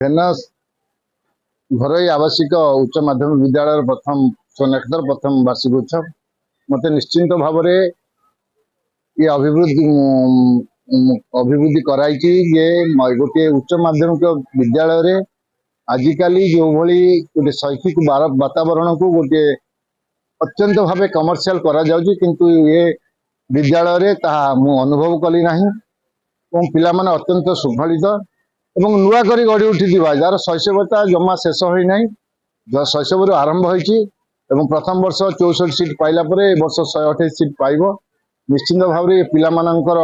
फेनस घरोई आवासिक उच्च माध्यमिक विद्यालय प्रथम सोनेक्षर प्रथम वार्षिक उत्सव मत निश्चिंत भाव ये अभिवृद्धि कराई जे गोटे उच्च माध्यमिक विद्यालय आजिकल जो भली गोटे शैक्षिक वातावरण को गोटे अत्यंत भाव कमर्शियल करा जाउची किंतु ये विद्यालय मु अनुभव कली नाही पिला माने अत्यंत सुफलित एवं नुआ करी गढ़ी उठी जार शैशवता जमा शेष होना शैशव आरंभ होती प्रथम वर्ष 64 सीट पाइला परे ए वर्ष 128 सीट पाइब निश्चिंत भाव पिला मानकर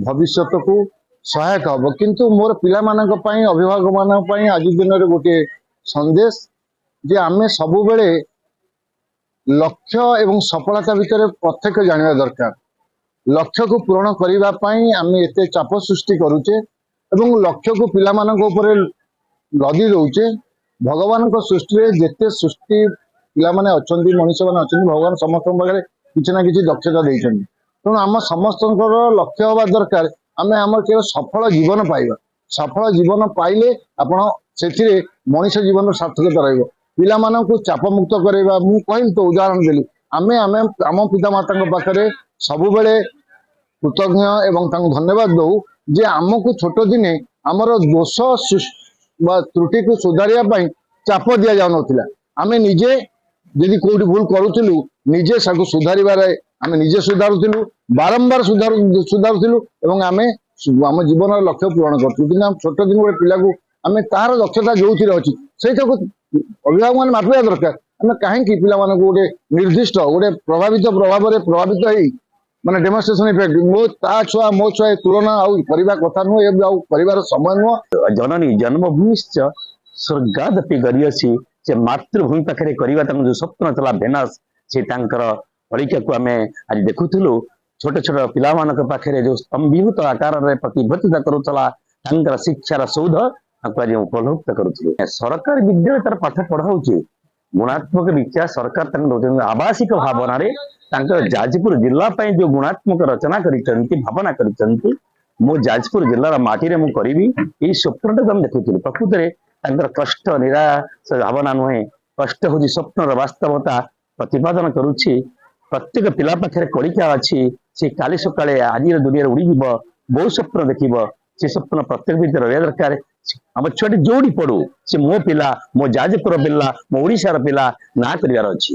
भविष्य को सहायक हम किंतु मोर पिला मानक पई अभिभावक मानक पई आज दिन रे गोटे संदेश जे आमे सबु बेले लक्ष्य एवं सफलता भितर प्रत्येक जानिबा दरकार लक्ष्य को पूरण करिबा पई आमे एते चाप सृष्टि करूचे एवं लक्ष्य को पिला मानक ऊपर लदी दउचे भगवान को सृष्टि रे जेते सृष्टि पिला माने अछंती मनुष्य माने अछंती भगवान समस्त पाखे किछि ना किछि दक्षता देइछन तेणु आम समस्तଙ୍କର लक्ष्य होगा दरकार आमे हमर केवल सफल जीवन पाइबा सफल जीवन पाइले आपण सेथिरे मनुष्य जीवन सार्थकता रहइबो पिला मानन को चाप मुक्त करैबा मु कहिल तो उदाहरण देली आमे आमे आम पिता माता पाखरे सब बेले कृतज्ञ एवं धन्यवाद दऊ जे आमको छोट दिने आमर दोष त्रुटि को सुधारिया चाप दि जाऊला आमे निजे यदि कोई भूल करूँ निजे सबको सुधारे आमे निजे सुधारुलु बारंबार सुधारुलु एवं आमे आम जीवन लक्ष्य पूरण करूँ छोट दिन गोटे पिला को आम तार दक्षता जो अच्छी से अभिभावक मैंने मापिया दरकार आम कहीं पिला गोटे निर्दिष्ट गोटे प्रभावित प्रभाव प्रभावित माने डेमोन्स्ट्रेशन इफेक्ट मो छुआ तुलना आउा कथा नुह परिवार समय नुह जननी जन्मभूमिश्च स्वर्गादपि गरियसी से मातृभूमि पाखे करवा जो स्वप्न चला भेनस से परीक्षा को आम आज देखुलु छोट छोट पिला पाखे जो स्तंभीभूत आकार में प्रतिबद्धता करूला शिक्षार सौध आज उपलब्ध करूँ सरकार विद्यालय तार पाठ पढ़ाऊे गुणात्मक विचार सरकार आवासिक भावना जाजपुर जिला जो गुणात्मक रचना भावना कर मो जाजपुर जिलार माटी में करी स्वप्न टाइम देखुलु प्रकृत में कष्ट निराश भावना नुहे कष्ट हूँ स्वप्नर वास्तवता प्रतिपादन करुच्ची प्रत्येक पिला पाखे कड़िका अच्छी से काली सकाଳେ आज दुनिया उड़ी बहु स्वप्न देख से स्वप्न प्रत्येक भीतर रहा दरकार आम छुआटी जोड़ी पड़ू से मो पिला मो जाजपुर पिला मो ओडिशार पिला ना करार अच्छी।